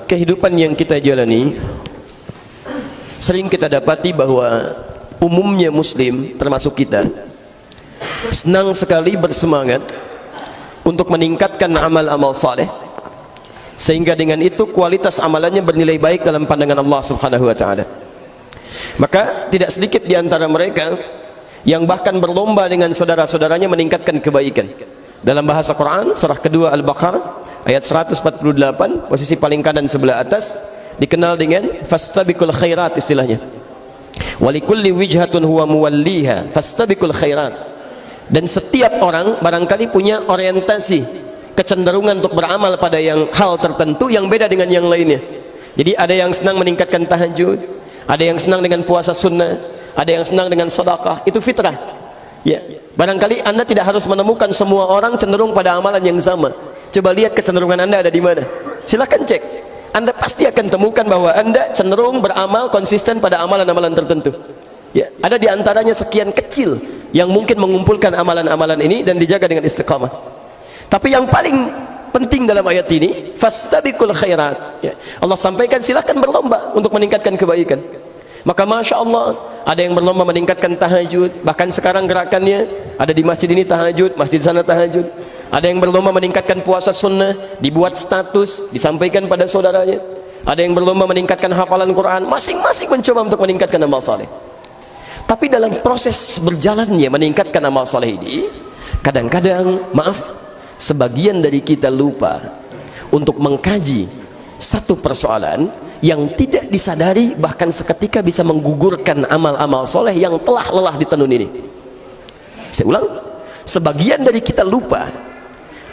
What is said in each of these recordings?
Kehidupan yang kita jalani, sering kita dapati bahwa umumnya muslim termasuk kita senang sekali bersemangat untuk meningkatkan amal-amal saleh, sehingga dengan itu kualitas amalannya bernilai baik dalam pandangan Allah Subhanahu wa taala. Maka tidak sedikit di antara mereka yang bahkan berlomba dengan saudara-saudaranya meningkatkan kebaikan. Dalam bahasa Quran surah kedua Al-Baqarah ayat 148, posisi paling kanan sebelah atas, dikenal dengan fastabiqul khairat, istilahnya walikulli wijhatun huwa muwalliha fastabiqul khairat. Dan setiap orang barangkali punya orientasi, kecenderungan untuk beramal pada hal tertentu yang beda dengan yang lainnya. Jadi ada yang senang meningkatkan tahajud, ada yang senang dengan puasa sunnah, ada yang senang dengan sedekah. Itu fitrah ya. Barangkali Anda tidak harus menemukan semua orang cenderung pada amalan yang sama. Coba lihat kecenderungan Anda ada di mana. Silakan cek. Anda pasti akan temukan bahwa Anda cenderung beramal konsisten pada amalan-amalan tertentu. Ya, ada di antaranya sekian kecil yang mungkin mengumpulkan amalan-amalan ini dan dijaga dengan istiqamah. Tapi yang paling penting dalam ayat ini, fastabiqul khairat. Ya, Allah sampaikan silakan berlomba untuk meningkatkan kebaikan. Maka Masya Allah, ada yang berlomba meningkatkan tahajud. Bahkan sekarang gerakannya ada di masjid ini tahajud, masjid sana tahajud. Ada yang berlomba meningkatkan puasa sunnah, dibuat status, disampaikan pada saudaranya. Ada yang berlomba meningkatkan hafalan Quran. Masing-masing mencoba untuk meningkatkan amal saleh. Tapi dalam proses berjalannya meningkatkan amal saleh ini, kadang-kadang maaf, sebagian dari kita lupa untuk mengkaji satu persoalan yang tidak disadari, bahkan seketika bisa menggugurkan amal-amal soleh yang telah lelah ditenun ini. Saya ulang, sebagian dari kita lupa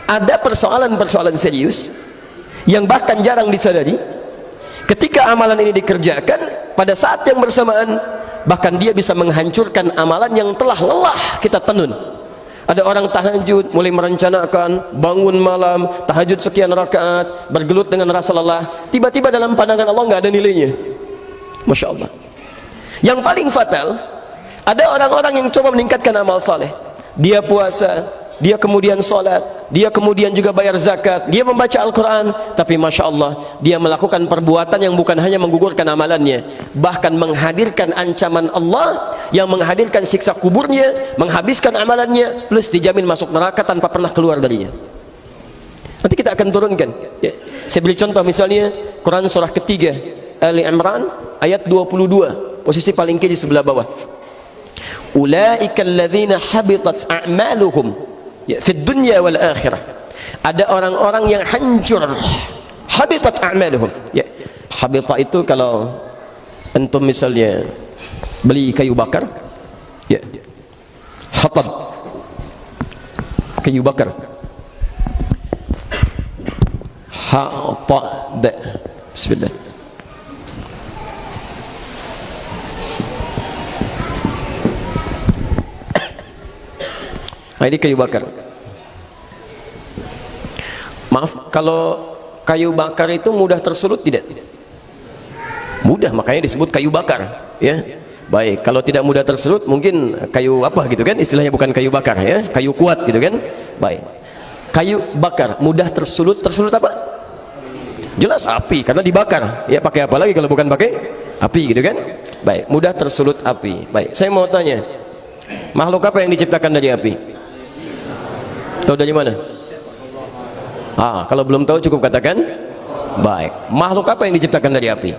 ada persoalan-persoalan serius yang bahkan jarang disadari. Ketika amalan ini dikerjakan pada saat yang bersamaan, bahkan dia bisa menghancurkan amalan yang telah lelah kita tenun. Ada orang tahajud, mulai merencanakan bangun malam, tahajud sekian rakaat, bergelut dengan rasa lelah, tiba-tiba dalam pandangan Allah nggak ada nilainya. Masya Allah. Yang paling fatal, ada orang-orang yang coba meningkatkan amal saleh. Dia puasa, dia kemudian sholat, dia kemudian juga bayar zakat, dia membaca Al-Quran, tapi Masya Allah, dia melakukan perbuatan yang bukan hanya menggugurkan amalannya, bahkan menghadirkan ancaman Allah yang menghadirkan siksa kuburnya, menghabiskan amalannya, plus dijamin masuk neraka tanpa pernah keluar darinya. Nanti kita akan turunkan ya. Saya beri contoh misalnya Quran surah ketiga Ali Imran ayat 22, posisi paling kiri sebelah bawah. Ulaika alladzina habitat a'maluhum ya fid dunya wal akhirah. Ada orang-orang yang hancur, habitat a'maluhum ya. Habita itu kalau antum misalnya beli kayu bakar ya, hatab, kayu bakar, hatab, bismillah. Nah, ini kayu bakar. Maaf, kalau kayu bakar itu mudah tersulut tidak? Mudah, makanya disebut kayu bakar ya. Baik, kalau tidak mudah tersulut mungkin kayu apa gitu kan, istilahnya bukan kayu bakar ya, kayu kuat gitu kan. Baik, kayu bakar mudah tersulut. Tersulut apa? Jelas api, karena dibakar ya. Pakai apa lagi kalau bukan pakai api gitu kan. Baik, mudah tersulut api. Baik, saya mau tanya, makhluk apa yang diciptakan dari api? Tahu dari mana? Kalau belum tahu cukup katakan baik. Makhluk apa yang diciptakan dari api?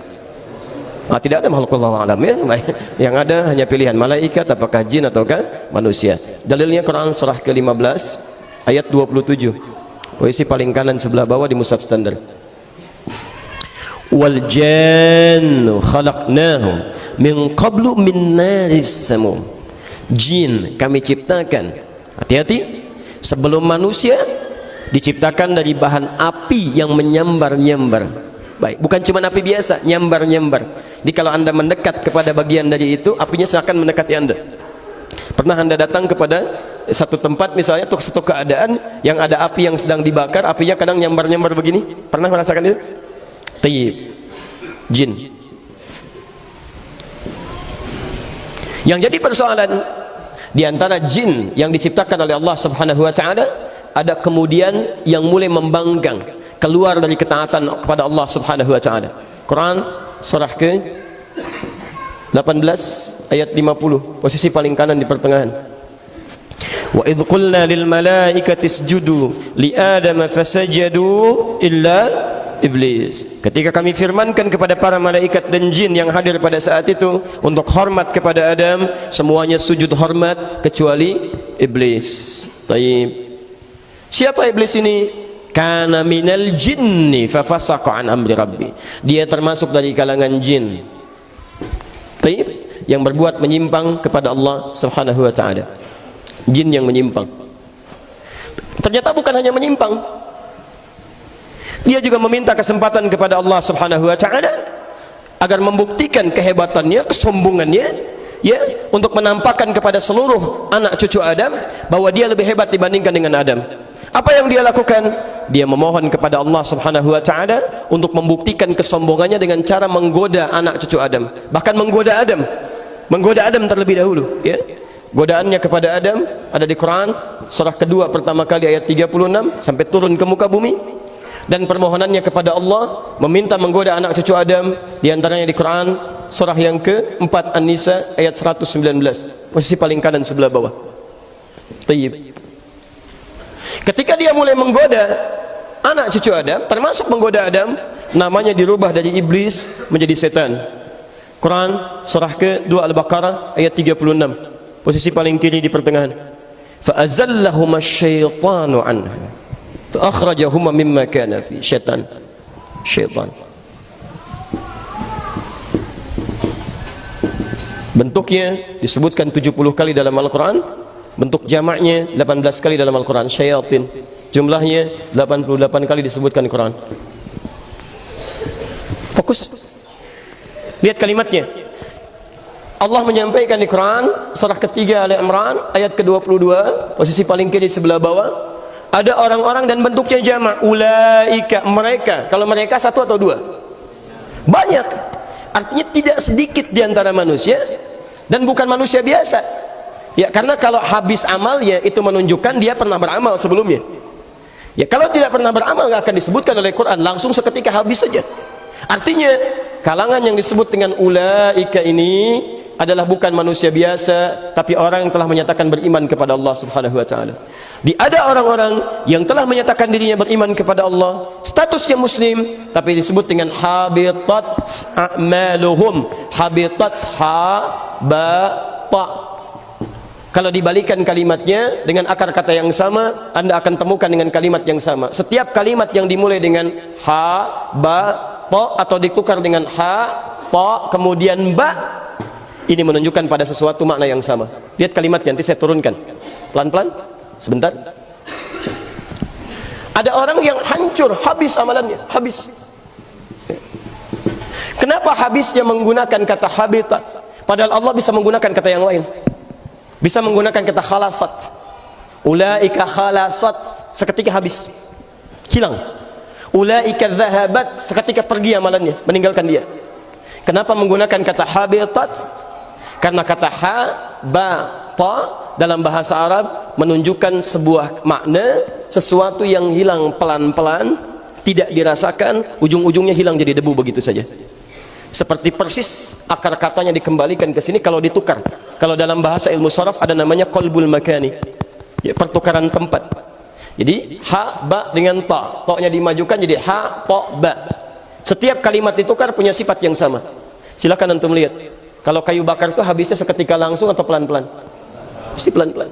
Tidak ada makhluk Allah alam ya. Yang ada hanya pilihan malaikat, apakah jin ataukah manusia. Dalilnya Quran surah ke-15 ayat 27, posisi paling kanan sebelah bawah di mushaf standar. Wal jannu khalaqnahu min qablu min naris samum. Jin kami ciptakan, hati-hati, sebelum manusia diciptakan dari bahan api yang menyambar-nyambar. Baik, bukan cuma api biasa, nyambar-nyambar. Jadi kalau Anda mendekat kepada bagian dari itu, apinya seakan mendekati Anda. Pernah Anda datang kepada satu tempat misalnya, untuk satu keadaan yang ada api yang sedang dibakar, apinya kadang nyambar-nyambar begini? Pernah merasakan itu? Tayyib. Jin. Yang jadi persoalan di antara jin yang diciptakan oleh Allah Subhanahu wa taala, ada kemudian yang mulai membangkang keluar dari ketaatan kepada Allah Subhanahu wa taala. Quran surah ke 18 ayat 50, posisi paling kanan di pertengahan. Wa idh qulna lil malaikati isjudu li adama fasajadu illa iblis. Ketika kami firmankan kepada para malaikat dan jin yang hadir pada saat itu untuk hormat kepada Adam, semuanya sujud hormat kecuali iblis. Taib. Siapa iblis ini? Kana minal jinni fa fasaqa an amri rabbi. Dia termasuk dari kalangan jin. Taib, yang berbuat menyimpang kepada Allah Subhanahu wa taala. Jin yang menyimpang. Ternyata bukan hanya menyimpang, dia juga meminta kesempatan kepada Allah Subhanahu wa taala agar membuktikan kehebatannya, kesombongannya, ya, untuk menampakkan kepada seluruh anak cucu Adam bahwa dia lebih hebat dibandingkan dengan Adam. Apa yang dia lakukan? Dia memohon kepada Allah Subhanahu wa taala untuk membuktikan kesombongannya dengan cara menggoda anak cucu Adam. Bahkan menggoda Adam terlebih dahulu, ya. Godaannya kepada Adam ada di Quran surah kedua pertama kali ayat 36 sampai turun ke muka bumi. Dan permohonannya kepada Allah meminta menggoda anak cucu Adam diantaranya di Quran surah yang ke-4 An-Nisa ayat 119, posisi paling kanan sebelah bawah. Tayyib. Ketika dia mulai menggoda anak cucu Adam, termasuk menggoda Adam, namanya dirubah dari iblis menjadi setan. Quran surah ke-2 Al-Baqarah ayat 36, posisi paling kiri di pertengahan. Fa azallahuma asyaitanu anha fa akhrajahuma mimma kana fi. Syaitan bentuknya disebutkan 70 kali dalam Al-Quran, bentuk jamaknya 18 kali dalam Al-Quran. Syayatin jumlahnya 88 kali disebutkan di Quran. Fokus, lihat kalimatnya. Allah menyampaikan di Quran surah ketiga Ali Imran ayat ke-22, posisi paling kiri sebelah bawah, ada orang-orang dan bentuknya jamak, ulaika, mereka. Kalau mereka satu atau dua? Banyak. Artinya tidak sedikit di antara manusia, dan bukan manusia biasa. Ya, karena kalau habis amalnya itu menunjukkan dia pernah beramal sebelumnya. Ya, kalau tidak pernah beramal nggak akan disebutkan oleh Quran, langsung seketika habis saja. Artinya kalangan yang disebut dengan ulaika ini adalah bukan manusia biasa, tapi orang yang telah menyatakan beriman kepada Allah Subhanahu wa taala. Ada orang-orang yang telah menyatakan dirinya beriman kepada Allah, statusnya muslim, tapi disebut dengan habitat a'maluhum. Habitat, ha ba ta. Kalau dibalikan kalimatnya dengan akar kata yang sama, Anda akan temukan dengan kalimat yang sama. Setiap kalimat yang dimulai dengan ha ba ta atau ditukar dengan ha ta kemudian ba, ini menunjukkan pada sesuatu makna yang sama. Lihat kalimatnya, nanti saya turunkan pelan-pelan sebentar. Ada orang yang hancur, habis amalannya, habis. Kenapa habisnya menggunakan kata habitat, padahal Allah bisa menggunakan kata yang lain? Bisa menggunakan kata khalasat. Ulaika khalasat, seketika habis, hilang. Ulaika dhahabat, seketika pergi amalannya, meninggalkan dia. Kenapa menggunakan kata habitat? Karena kata ha, ba, ta dalam bahasa Arab menunjukkan sebuah makna, sesuatu yang hilang pelan-pelan, tidak dirasakan, ujung-ujungnya hilang jadi debu begitu saja. Seperti persis akar katanya dikembalikan ke sini kalau ditukar. Kalau dalam bahasa ilmu sharaf ada namanya qalbul makani, ya, pertukaran tempat. Jadi ha, ba dengan ta, ta-nya dimajukan jadi ha, ta, ba. Setiap kalimat ditukar punya sifat yang sama. Silakan antum lihat. Kalau kayu bakar itu habisnya seketika langsung atau pelan-pelan? Pasti pelan-pelan.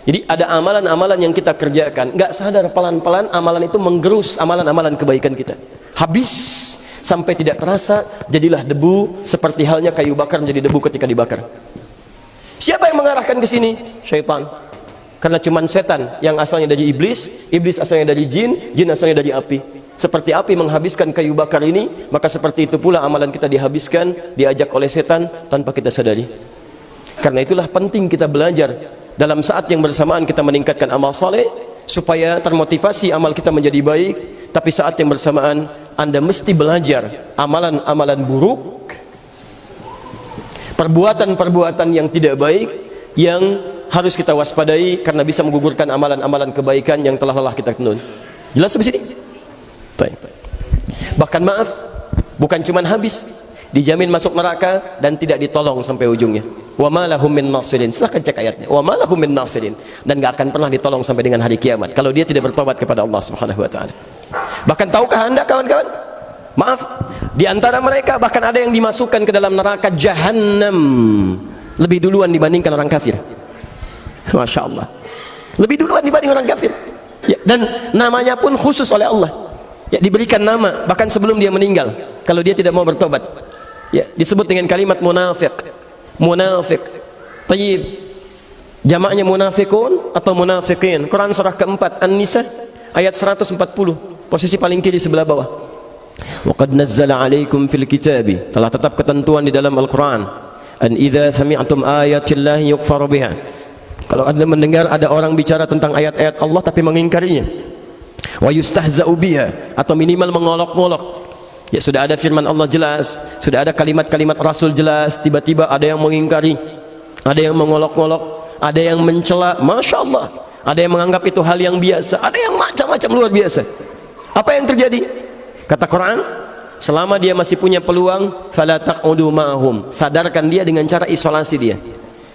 Jadi ada amalan-amalan yang kita kerjakan, nggak sadar pelan-pelan amalan itu menggerus amalan-amalan kebaikan kita. Habis sampai tidak terasa, jadilah debu, seperti halnya kayu bakar menjadi debu ketika dibakar. Siapa yang mengarahkan ke sini? Syaitan. Karena cuman setan yang asalnya dari iblis, iblis asalnya dari jin, jin asalnya dari api. Seperti api menghabiskan kayu bakar ini, maka seperti itu pula amalan kita dihabiskan, diajak oleh setan tanpa kita sadari. Karena itulah penting kita belajar dalam saat yang bersamaan kita meningkatkan amal saleh supaya termotivasi amal kita menjadi baik, tapi saat yang bersamaan Anda mesti belajar amalan-amalan buruk, perbuatan-perbuatan yang tidak baik yang harus kita waspadai karena bisa menggugurkan amalan-amalan kebaikan yang telah lelah kita tenun. Jelas sampai sini? Bahkan maaf, bukan cuman habis, dijamin masuk neraka dan tidak ditolong sampai ujungnya. Wa ma lahum min nasirin. Silahkan cek ayatnya. Wa ma lahum min nasirin. Dan gak akan pernah ditolong sampai dengan hari kiamat kalau dia tidak bertobat kepada Allah Subhanahu wa taala. Bahkan tahukah Anda kawan-kawan? Maaf, di antara mereka bahkan ada yang dimasukkan ke dalam neraka Jahannam lebih duluan dibandingkan orang kafir. Masya Allah, lebih duluan dibanding orang kafir ya, dan namanya pun khusus oleh Allah ya, diberikan nama bahkan sebelum dia meninggal kalau dia tidak mau bertobat ya, disebut dengan kalimat munafik. Munafik tayyib, jamaknya munafikun atau munafikin. Quran surah keempat An-Nisa ayat 140, posisi paling kiri sebelah bawah. Wa qad nazzala 'alaikum fil kitabi, telah tetap ketentuan di dalam Al-Qur'an, an idza sami'tum ayatillahi yukfaru biha, kalau Anda mendengar ada orang bicara tentang ayat-ayat Allah tapi mengingkarinya, wa yustahza'u biha, atau minimal mengolok-olok ya, sudah ada firman Allah jelas, sudah ada kalimat-kalimat Rasul jelas, tiba-tiba ada yang mengingkari, ada yang mengolok-olok, ada yang mencela, Masya Allah, ada yang menganggap itu hal yang biasa, ada yang macam-macam luar biasa. Apa yang terjadi? Kata Quran, selama dia masih punya peluang, fala taq'udu ma'hum, sadarkan dia dengan cara isolasi dia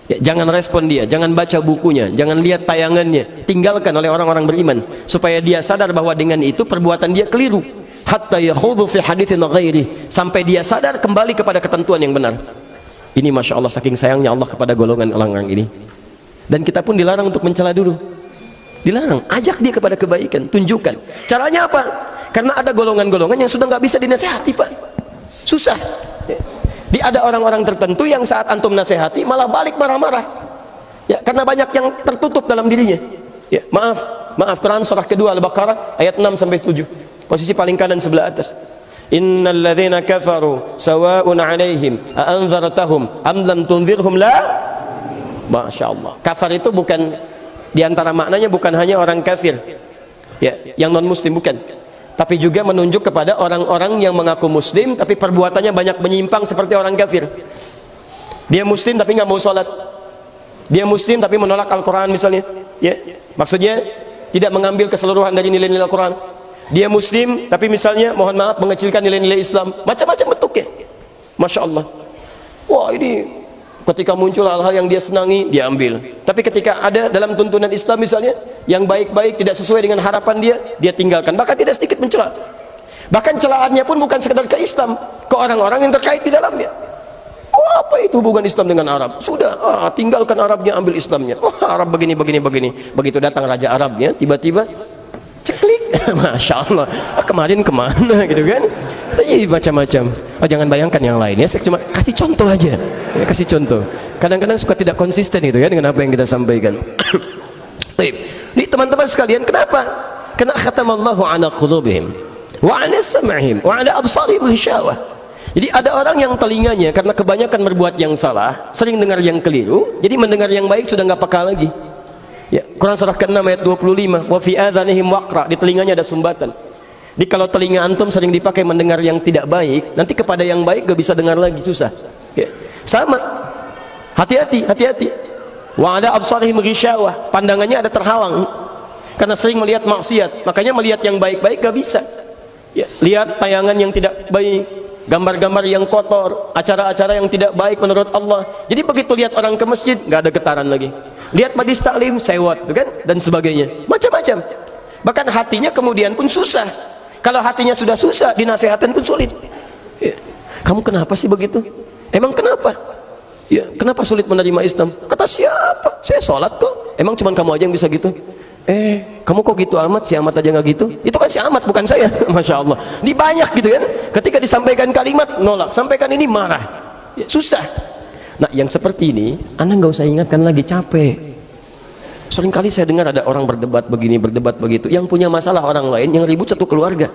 ya, jangan respon dia, jangan baca bukunya, jangan lihat tayangannya, tinggalkan oleh orang-orang beriman supaya dia sadar bahwa dengan itu perbuatan dia keliru, hatta yakhudhu fi haditsin ghairi, sampai dia sadar kembali kepada ketentuan yang benar. Ini Masya Allah, saking sayangnya Allah kepada golongan orang-orang ini. Dan kita pun dilarang untuk mencela dulu, dilarang, ajak dia kepada kebaikan, tunjukkan caranya apa, karena ada golongan-golongan yang sudah nggak bisa dinasehati Pak, susah ya. Ada orang-orang tertentu yang saat antum nasihati malah balik marah-marah ya, karena banyak yang tertutup dalam dirinya ya. Maaf, Quran surah kedua Al-Baqarah ayat 6 sampai 7, posisi paling kanan sebelah atas. Innal ladzina kafaru sawa'un 'alaihim a anzartahum am lam tunzirhum la. Masya Allah, kafar itu bukan, diantara maknanya bukan hanya orang kafir ya, yang non muslim, bukan, tapi juga menunjuk kepada orang-orang yang mengaku muslim tapi perbuatannya banyak menyimpang seperti orang kafir. Dia muslim tapi nggak mau sholat, dia muslim tapi menolak Al-Quran misalnya ya, maksudnya tidak mengambil keseluruhan dari nilai-nilai Al-Quran. Dia muslim tapi misalnya mohon maaf mengecilkan nilai-nilai Islam, macam-macam bentuknya. Masya Allah, wah ini ketika muncul hal-hal yang dia senangi, dia ambil. Tapi ketika ada dalam tuntunan Islam misalnya yang baik-baik tidak sesuai dengan harapan dia, dia tinggalkan. Bahkan tidak sedikit mencela. Bahkan celahannya pun bukan sekedar ke Islam, ke orang-orang yang terkait di dalamnya. Oh, apa itu hubungan Islam dengan Arab? Sudah, tinggalkan Arabnya, ambil Islamnya. Oh, Arab begini. Begitu datang raja Arabnya, tiba-tiba ceklik, Masya Allah, kemarin kemana gitu kan? Tapi macam-macam. Oh, jangan bayangkan yang lain ya, saya cuma kasih contoh aja ya, kasih contoh. Kadang-kadang suka tidak konsisten itu ya dengan apa yang kita sampaikan. Baik, ini teman-teman sekalian, kenapa? Karena khatamallahu ala qulubihim wa ala sam'ihim wa ala absarihim ghishawah. Jadi ada orang yang telinganya karena kebanyakan berbuat yang salah, sering dengar yang keliru, jadi mendengar yang baik sudah nggak peka lagi ya. Quran surah ke-6 ayat 25, wa fi adhanihim waqra, di telinganya ada sumbatan. Jadi kalau telinga antum sering dipakai mendengar yang tidak baik, nanti kepada yang baik gak bisa dengar lagi, susah ya. Sama, hati-hati. Wa ada absarihim ghishawah, pandangannya ada terhalang karena sering melihat maksiat, makanya melihat yang baik-baik gak bisa ya. Lihat tayangan yang tidak baik, gambar-gambar yang kotor, acara-acara yang tidak baik menurut Allah. Jadi begitu lihat orang ke masjid gak ada getaran lagi, lihat majlis taklim sewot kan, dan sebagainya, macam-macam. Bahkan hatinya kemudian pun susah. Kalau hatinya sudah susah, dinasihatkan pun sulit ya. Kamu kenapa sih begitu? Emang kenapa? Ya, kenapa sulit menerima Islam? Kata siapa? Saya sholat kok. Emang cuma kamu aja yang bisa gitu? Kamu kok gitu amat? Si amat aja nggak gitu? Itu kan si amat, bukan saya. Masya Allah, ini banyak gitu kan. Ketika disampaikan kalimat nolak, sampaikan ini marah ya, susah. Nah yang seperti ini Anda nggak usah ingatkan lagi, capek. Seringkali saya dengar ada orang berdebat begini, berdebat begitu, yang punya masalah orang lain, yang ribut satu keluarga.